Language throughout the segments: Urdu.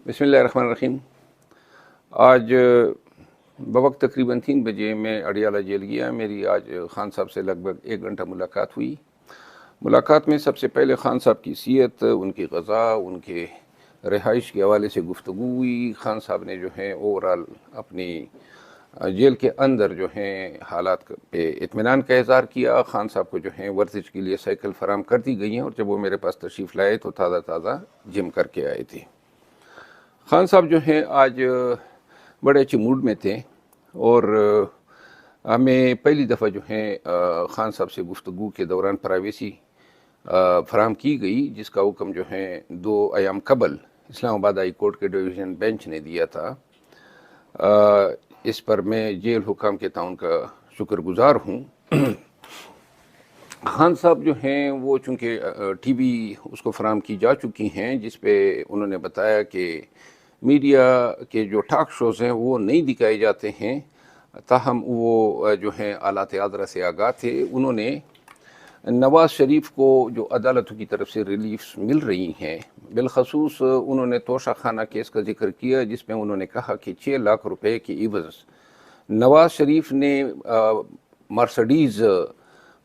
بسم اللہ الرحمن الرحیم۔ آج بوقت تقریباً 3 بجے میں اڈیالہ جیل گیا۔ میری آج خان صاحب سے لگ بھگ 1 گھنٹہ ملاقات ہوئی۔ ملاقات میں سب سے پہلے خان صاحب کی سیرت، ان کی غذا، ان کے رہائش کے حوالے سے گفتگو ہوئی۔ خان صاحب نے جو ہے اوورال اپنی جیل کے اندر جو ہیں حالات پہ اطمینان کا اظہار کیا۔ خان صاحب کو جو ہیں ورزش کے لیے سائیکل فراہم کر دی گئی ہیں، اور جب وہ میرے پاس تشریف لائے تو تازہ تازہ جم کر کے آئے تھے۔ خان صاحب جو ہیں آج بڑے اچھے موڈ میں تھے، اور ہمیں پہلی دفعہ جو ہیں خان صاحب سے گفتگو کے دوران پرائیویسی فراہم کی گئی، جس کا حکم جو ہے 2 ایام قبل اسلام آباد ہائی کورٹ کے ڈویژن بینچ نے دیا تھا۔ اس پر میں جیل حکام کے تعاون کا شکر گزار ہوں۔ خان صاحب جو ہیں وہ چونکہ ٹی وی اس کو فراہم کی جا چکی ہیں، جس پہ انہوں نے بتایا کہ میڈیا کے جو ٹاک شوز ہیں وہ نہیں دکھائے جاتے ہیں، تاہم وہ جو ہیں آلات عذرا سے آگاہ تھے۔ انہوں نے نواز شریف کو جو عدالتوں کی طرف سے ریلیفز مل رہی ہیں، بالخصوص انہوں نے توشہ خانہ کیس کا ذکر کیا، جس میں انہوں نے کہا کہ 6 لاکھ روپے کے عوض نواز شریف نے مرسڈیز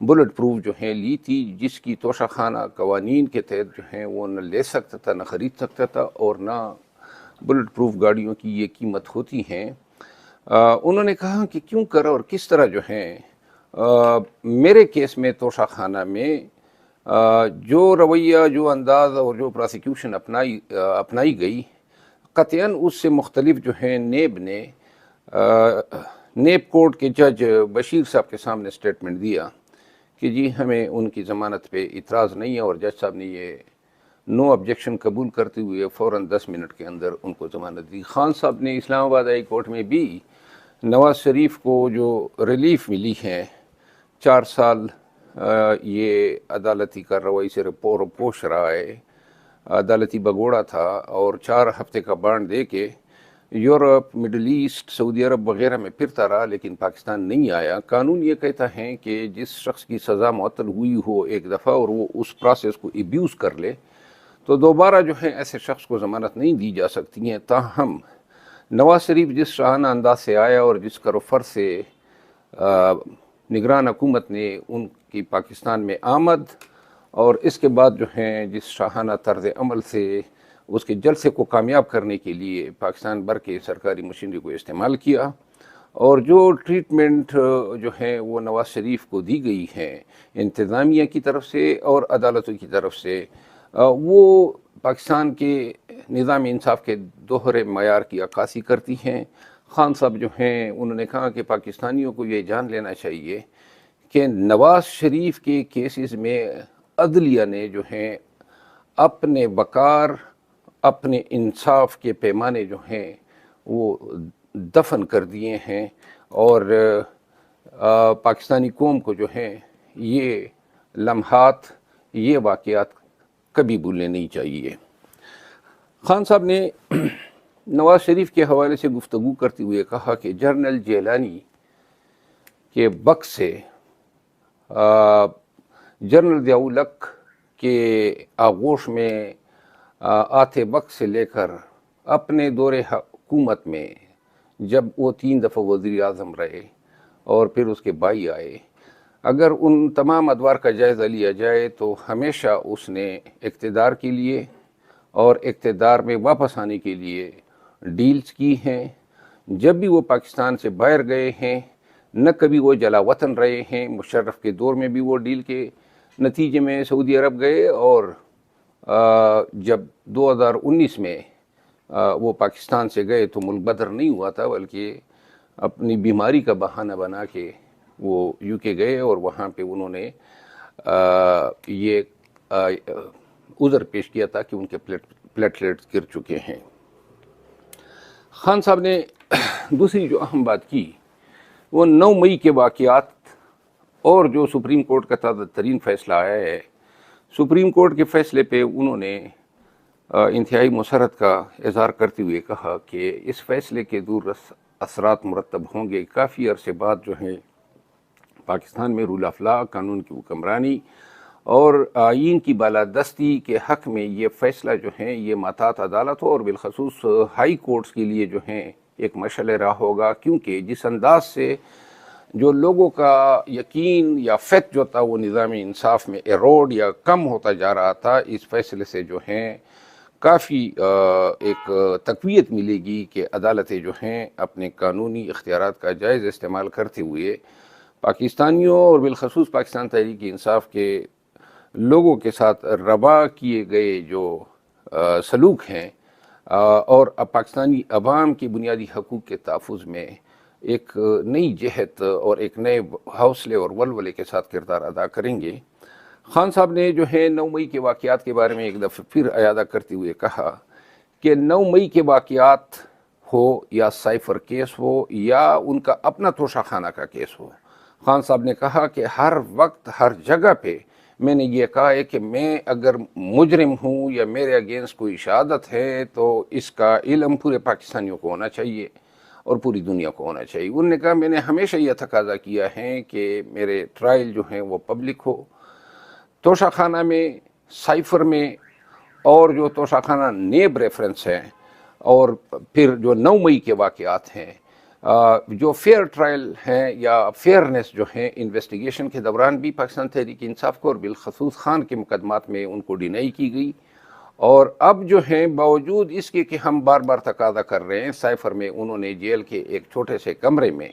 بلٹ پروف جو ہیں لی تھی، جس کی توشہ خانہ قوانین کے تحت جو ہیں وہ نہ لے سکتا تھا، نہ خرید سکتا تھا، اور نہ بلٹ پروف گاڑیوں کی یہ قیمت ہوتی ہیں۔ انہوں نے کہا کہ کیوں کر اور کس طرح جو ہیں میرے کیس میں توشہ خانہ میں جو رویہ، جو انداز اور جو پراسیکیوشن اپنائی گئی، قطعاً اس سے مختلف جو ہیں نیب کورٹ کے جج بشیر صاحب کے سامنے سٹیٹمنٹ دیا کہ جی ہمیں ان کی ضمانت پہ اعتراض نہیں ہے، اور جج صاحب نے یہ نو آبجیکشن قبول کرتے ہوئے فوراً 10 منٹ کے اندر ان کو ضمانت دی۔ خان صاحب نے اسلام آباد ہائی کورٹ میں بھی نواز شریف کو جو ریلیف ملی ہے، 4 سال یہ عدالتی کارروائی سے پوش رہا ہے، عدالتی بگوڑا تھا، اور 4 ہفتے کا بانڈ دے کے یورپ، مڈل ایسٹ، سعودی عرب وغیرہ میں پھرتا رہا، لیکن پاکستان نہیں آیا۔ قانون یہ کہتا ہے کہ جس شخص کی سزا معطل ہوئی ہو ایک دفعہ اور وہ اس پروسیس کو ایبیوز کر لے تو دوبارہ جو ہے ایسے شخص کو ضمانت نہیں دی جا سکتی ہیں۔ تاہم نواز شریف جس شاہانہ انداز سے آیا اور جس کروفر سے نگران حکومت نے ان کی پاکستان میں آمد، اور اس کے بعد جو ہیں جس شاہانہ طرز عمل سے اس کے جلسے کو کامیاب کرنے کے لیے پاکستان بھر کے سرکاری مشینری کو استعمال کیا، اور جو ٹریٹمنٹ جو ہے وہ نواز شریف کو دی گئی ہے انتظامیہ کی طرف سے اور عدالتوں کی طرف سے، وہ پاکستان کے نظام انصاف کے دوہرے معیار کی عکاسی کرتی ہیں۔ خان صاحب جو ہیں انہوں نے کہا کہ پاکستانیوں کو یہ جان لینا چاہیے کہ نواز شریف کے کیسز میں عدلیہ نے جو ہیں اپنے وقار، اپنے انصاف کے پیمانے جو ہیں وہ دفن کر دیے ہیں، اور پاکستانی قوم کو جو ہیں یہ لمحات، یہ واقعات کبھی بھولنے نہیں چاہیے۔ خان صاحب نے نواز شریف کے حوالے سے گفتگو کرتے ہوئے کہا کہ جنرل جیلانی کے وقت سے جنرل ضیاء الحق کے آغوش میں آتے وقت سے لے کر اپنے دور حکومت میں جب وہ 3 دفعہ وزیر اعظم رہے اور پھر اس کے بھائی آئے، اگر ان تمام ادوار کا جائزہ لیا جائے تو ہمیشہ اس نے اقتدار کے لیے اور اقتدار میں واپس آنے کے لیے ڈیلز کی ہیں۔ جب بھی وہ پاکستان سے باہر گئے ہیں، نہ کبھی وہ جلا وطن رہے ہیں۔ مشرف کے دور میں بھی وہ ڈیل کے نتیجے میں سعودی عرب گئے، اور جب 2019 میں وہ پاکستان سے گئے تو ملک بدر نہیں ہوا تھا، بلکہ اپنی بیماری کا بہانہ بنا کے وہ یو کے گئے، اور وہاں پہ انہوں نے یہ عذر پیش کیا تھا کہ ان کے پلیٹلیٹس گر چکے ہیں۔ خان صاحب نے دوسری جو اہم بات کی وہ 9 مئی کے واقعات اور جو سپریم کورٹ کا تازہ ترین فیصلہ آیا ہے۔ سپریم کورٹ کے فیصلے پہ انہوں نے انتہائی مسرت کا اظہار کرتے ہوئے کہا کہ اس فیصلے کے دور اثرات مرتب ہوں گے۔ کافی عرصے بعد جو ہیں پاکستان میں رول آف لا، قانون کی حکمرانی اور آئین کی بالادستی کے حق میں یہ فیصلہ جو ہیں یہ محتاط عدالت ہو اور بالخصوص ہائی کورٹس کے لیے جو ہیں ایک مشعل راہ ہوگا، کیونکہ جس انداز سے جو لوگوں کا یقین یا فیتھ جو تھا وہ نظام انصاف میں ایروڈ یا کم ہوتا جا رہا تھا، اس فیصلے سے جو ہیں کافی ایک تقویت ملے گی کہ عدالتیں جو ہیں اپنے قانونی اختیارات کا جائز استعمال کرتے ہوئے پاکستانیوں اور بالخصوص پاکستان تحریک انصاف کے لوگوں کے ساتھ روا کیے گئے جو سلوک ہیں اور پاکستانی عوام کی بنیادی حقوق کے تحفظ میں ایک نئی جہت اور ایک نئے حوصلے اور ولولے کے ساتھ کردار ادا کریں گے۔ خان صاحب نے جو ہے 9 مئی کے واقعات کے بارے میں ایک دفعہ پھر اعادہ کرتے ہوئے کہا کہ 9 مئی کے واقعات ہو یا سائفر کیس ہو یا ان کا اپنا توشہ خانہ کا کیس ہو، خان صاحب نے کہا کہ ہر وقت ہر جگہ پہ میں نے یہ کہا ہے کہ میں اگر مجرم ہوں یا میرے اگینسٹ کوئی شہادت ہے تو اس کا علم پورے پاکستانیوں کو ہونا چاہیے اور پوری دنیا کو ہونا چاہیے۔ انہوں نے کہا میں نے ہمیشہ یہ تقاضا کیا ہے کہ میرے ٹرائل جو ہیں وہ پبلک ہو، توشہ خانہ میں، سائفر میں، اور جو توشہ خانہ نیب ریفرنس ہیں، اور پھر جو 9 مئی کے واقعات ہیں، جو فیئر ٹرائل ہیں یا فیئرنس جو ہیں انویسٹیگیشن کے دوران بھی پاکستان تحریک انصاف کو اور بالخصوص خان کے مقدمات میں ان کو ڈینائی کی گئی، اور اب جو ہیں باوجود اس کے کہ ہم بار بار تقاضا کر رہے ہیں، سائفر میں انہوں نے جیل کے ایک چھوٹے سے کمرے میں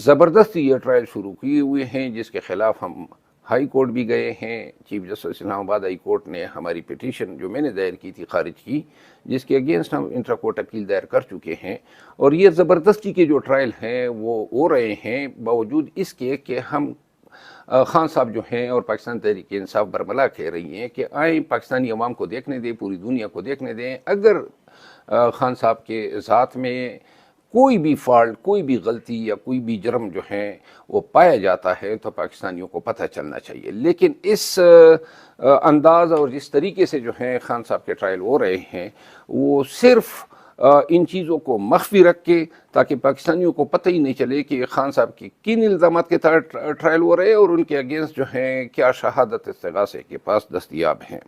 زبردستی یہ ٹرائل شروع کیے ہوئے ہیں، جس کے خلاف ہم ہائی کورٹ بھی گئے ہیں۔ چیف جسٹس اسلام آباد ہائی کورٹ نے ہماری پٹیشن جو میں نے دائر کی تھی خارج کی، جس کے اگینسٹ ہم انٹرا کورٹ اپیل دائر کر چکے ہیں، اور یہ زبردستی کے جو ٹرائل ہیں وہ ہو رہے ہیں باوجود اس کے کہ ہم خان صاحب جو ہیں اور پاکستان تحریک انصاف برملا کہہ رہی ہیں کہ آئیں پاکستانی عوام کو دیکھنے دیں، پوری دنیا کو دیکھنے دیں، اگر خان صاحب کے ذات میں کوئی بھی فالٹ، کوئی بھی غلطی یا کوئی بھی جرم جو ہے وہ پایا جاتا ہے تو پاکستانیوں کو پتہ چلنا چاہیے۔ لیکن اس انداز اور جس طریقے سے جو ہیں خان صاحب کے ٹرائل ہو رہے ہیں وہ صرف ان چیزوں کو مخفی رکھ کے تاکہ پاکستانیوں کو پتہ ہی نہیں چلے کہ خان صاحب کی کن الزامات کے تحت ٹرائل ہو رہے ہیں اور ان کے اگینسٹ جو ہیں کیا شہادت استغاثے کے پاس دستیاب ہیں۔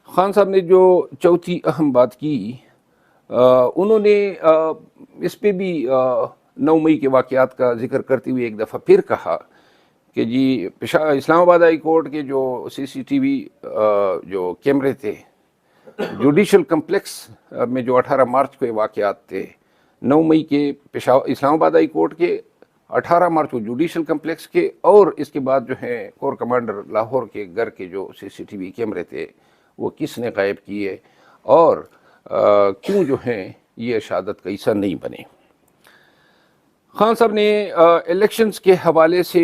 خان صاحب نے جو چوتھی اہم بات کی، انہوں نے اس پہ بھی 9 مئی کے واقعات کا ذکر کرتے ہوئے ایک دفعہ پھر کہا کہ جی اسلام آباد ہائی کورٹ کے جو سی سی ٹی وی جو کیمرے تھے جوڈیشل کمپلیکس میں، جو 18 مارچ کے واقعات تھے، 9 مئی کے اسلام آباد ہائی کورٹ کے، 18 مارچ کو جوڈیشل کمپلیکس کے، اور اس کے بعد جو ہے کور کمانڈر لاہور کے گھر کے جو سی سی ٹی وی کیمرے تھے وہ کس نے غائب کیے اور کیوں جو ہیں یہ شہادت کا حصہ نہیں بنے۔ خان صاحب نے الیکشنز کے حوالے سے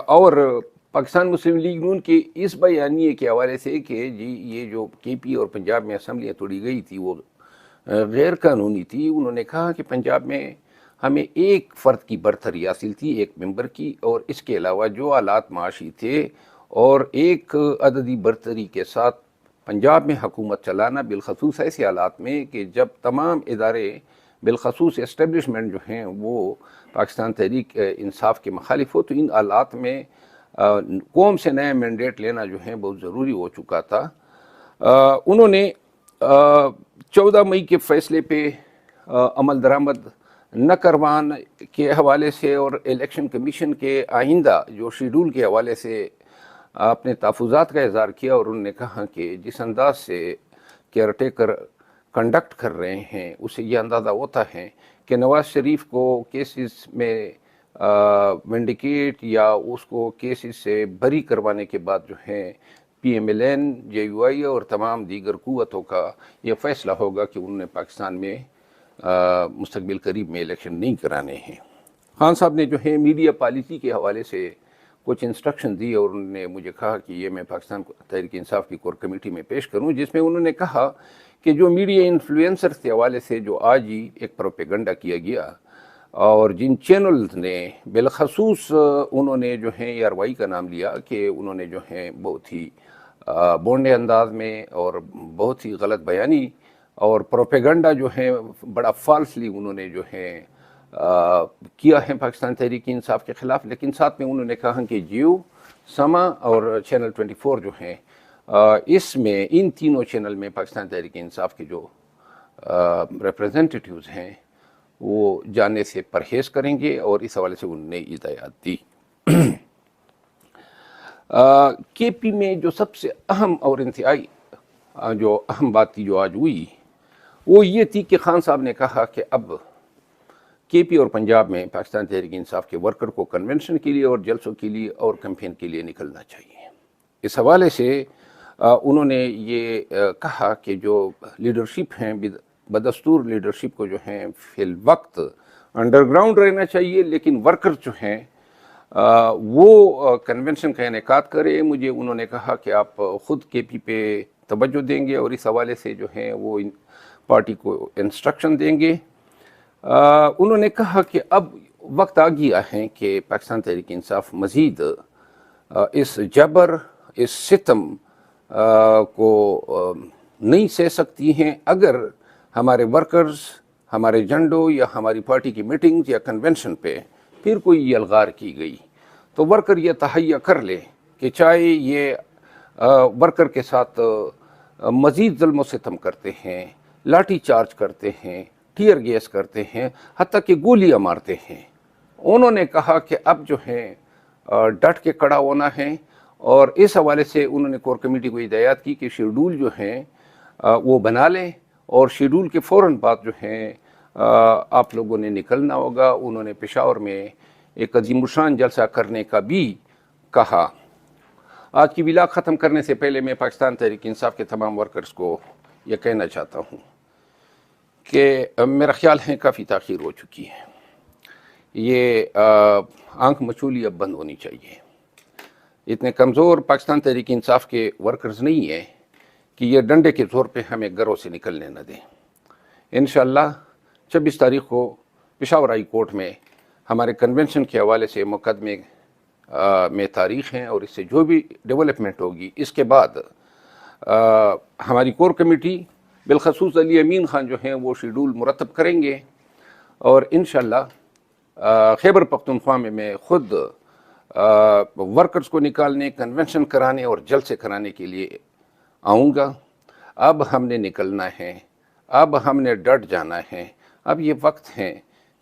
اور پاکستان مسلم لیگ نون کے اس بیانیے کے حوالے سے کہ جی یہ جو کے پی اور پنجاب میں اسمبلیاں توڑی گئی تھی وہ غیر قانونی تھی، انہوں نے کہا کہ پنجاب میں ہمیں ایک فرد کی برتری حاصل تھی، ایک ممبر کی، اور اس کے علاوہ جو آلات معاشی تھے اور ایک عددی برتری کے ساتھ پنجاب میں حکومت چلانا، بالخصوص ایسے حالات میں کہ جب تمام ادارے بالخصوص اسٹیبلشمنٹ جو ہیں وہ پاکستان تحریک انصاف کے مخالف ہو، تو ان حالات میں قوم سے نیا مینڈیٹ لینا جو ہے بہت ضروری ہو چکا تھا۔ انہوں نے 14 مئی کے فیصلے پہ عمل درآمد نہ کروان کے حوالے سے اور الیکشن کمیشن کے آئندہ جو شیڈول کے حوالے سے اپنے تحفظات کا اظہار کیا، اور انہوں نے کہا کہ جس انداز سے کیئر ٹیکر کنڈکٹ کر رہے ہیں اسے یہ اندازہ ہوتا ہے کہ نواز شریف کو کیسز میں ونڈیکیٹ یا اس کو کیسز سے بری کروانے کے بعد جو ہے P M L N, J U I اور تمام دیگر قوتوں کا یہ فیصلہ ہوگا کہ انہوں نے پاکستان میں مستقبل قریب میں الیکشن نہیں کرانے ہیں۔ خان صاحب نے جو ہے میڈیا پالیسی کے حوالے سے کچھ انسٹرکشن دی، اور انہوں نے مجھے کہا کہ یہ میں پاکستان تحریک انصاف کی کور کمیٹی میں پیش کروں، جس میں انہوں نے کہا کہ جو میڈیا انفلوئنسرز کے حوالے سے جو آج ہی ایک پروپیگنڈا کیا گیا، اور جن چینلز نے بالخصوص انہوں نے جو ہے یاروائی کا نام لیا کہ انہوں نے جو ہے بہت ہی بونڈے انداز میں اور بہت ہی غلط بیانی اور پروپیگنڈا جو ہے بڑا فالسلی انہوں نے جو ہے کیا ہے پاکستان تحریک انصاف کے خلاف، لیکن ساتھ میں انہوں نے کہا کہ جیو سما اور چینل 24 جو ہیں، اس میں ان تینوں چینل میں پاکستان تحریک انصاف کے جو ریپرزنٹیٹیوز ہیں وہ جانے سے پرہیز کریں گے، اور اس حوالے سے انہوں نے ہدایات دی۔ کے پی میں جو سب سے اہم اور انتہائی جو اہم بات تھی جو آج ہوئی وہ یہ تھی کہ خان صاحب نے کہا کہ اب کے پی اور پنجاب میں پاکستان تحریک انصاف کے ورکر کو کنونشن کے لیے اور جلسوں کے لیے اور کیمپین کے لیے نکلنا چاہیے۔ اس حوالے سے انہوں نے یہ کہا کہ جو لیڈرشپ ہیں بدستور لیڈرشپ کو جو ہیں فی الوقت انڈر گراؤنڈ رہنا چاہیے، لیکن ورکر جو ہیں وہ کنونشن کا انعقاد کرے۔ مجھے انہوں نے کہا کہ آپ خود کے پی پہ توجہ دیں گے اور اس حوالے سے جو ہیں وہ پارٹی کو انسٹرکشن دیں گے۔ انہوں نے کہا کہ اب وقت آ گیا ہے کہ پاکستان تحریک انصاف مزید اس جبر، اس ستم کو نہیں سہ سکتی ہیں۔ اگر ہمارے ورکرز ہمارے جھنڈوں یا ہماری پارٹی کی میٹنگز یا کنونشن پہ پھر کوئی یلغار کی گئی تو ورکر یہ تہیہ کر لے کہ چاہے یہ ورکر کے ساتھ مزید ظلم و ستم کرتے ہیں، لاٹھی چارج کرتے ہیں، ٹیئر گیس کرتے ہیں، حتیٰ کہ گولیاں مارتے ہیں۔ انہوں نے کہا کہ اب جو ہے ڈٹ کے کھڑا ہونا ہے، اور اس حوالے سے انہوں نے کور کمیٹی کو ہدایات کی کہ شیڈول جو ہیں وہ بنا لیں، اور شیڈول کے فوراً بعد جو ہیں آپ لوگوں نے نکلنا ہوگا۔ انہوں نے پشاور میں ایک عظیم الشان جلسہ کرنے کا بھی کہا۔ آج کی ویلاگ ختم کرنے سے پہلے میں پاکستان تحریک انصاف کے تمام ورکرز کو یہ کہنا چاہتا ہوں کہ میرا خیال ہے کافی تاخیر ہو چکی ہے۔ یہ آنکھ مچولی اب بند ہونی چاہیے۔ اتنے کمزور پاکستان تحریک انصاف کے ورکرز نہیں ہیں کہ یہ ڈنڈے کے زور پہ ہمیں گھروں سے نکلنے نہ دیں۔ انشاءاللہ 26 تاریخ کو پشاور ہائی کورٹ میں ہمارے کنونشن کے حوالے سے مقدمے میں تاریخ ہیں، اور اس سے جو بھی ڈیولپمنٹ ہوگی اس کے بعد ہماری کور کمیٹی بالخصوص علی امین خان جو ہیں وہ شیڈول مرتب کریں گے، اور انشاءاللہ خیبر پختونخوا میں خود ورکرز کو نکالنے، کنونشن کرانے اور جلسے کرانے کے لیے آؤں گا۔ اب ہم نے نکلنا ہے، اب ہم نے ڈٹ جانا ہے۔ اب یہ وقت ہے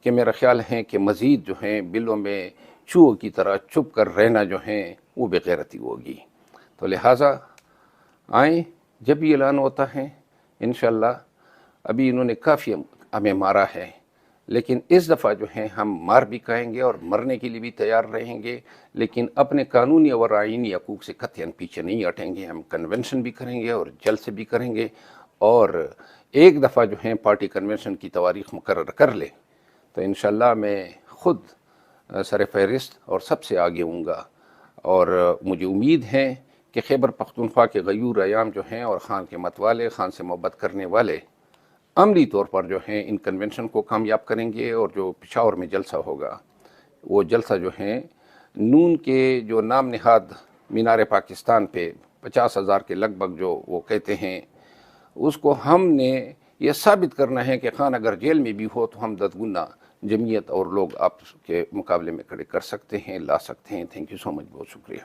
کہ میرا خیال ہے کہ مزید جو ہیں بلوں میں چوہوں کی طرح چھپ کر رہنا جو ہیں وہ بے غیرتی ہوگی۔ تو لہٰذا آئیں، جب بھی اعلان ہوتا ہے انشاءاللہ، ابھی انہوں نے کافی ہمیں مارا ہے، لیکن اس دفعہ جو ہیں ہم مار بھی کھائیں گے اور مرنے کے لیے بھی تیار رہیں گے، لیکن اپنے قانونی اور آئینی حقوق سے قطعاً پیچھے نہیں ہٹیں گے۔ ہم کنونشن بھی کریں گے اور جلسے بھی کریں گے، اور ایک دفعہ جو ہیں پارٹی کنونشن کی تواریخ مقرر کر لے تو انشاءاللہ میں خود سر فہرست اور سب سے آگے ہوں گا، اور مجھے امید ہے کہ خیبر پختونخوا کے غیور ایام جو ہیں اور خان کے متوالے، خان سے محبت کرنے والے عملی طور پر جو ہیں ان کنونشن کو کامیاب کریں گے، اور جو پشاور میں جلسہ ہوگا وہ جلسہ جو ہیں نون کے جو نام نہاد مینار پاکستان پہ 50,000 کے لگ بھگ جو وہ کہتے ہیں، اس کو ہم نے یہ ثابت کرنا ہے کہ خان اگر جیل میں بھی ہو تو ہم 10 گنا جمعیت اور لوگ آپ کے مقابلے میں کھڑے کر سکتے ہیں، لا سکتے ہیں۔ تھینک یو سو مچ، بہت شکریہ۔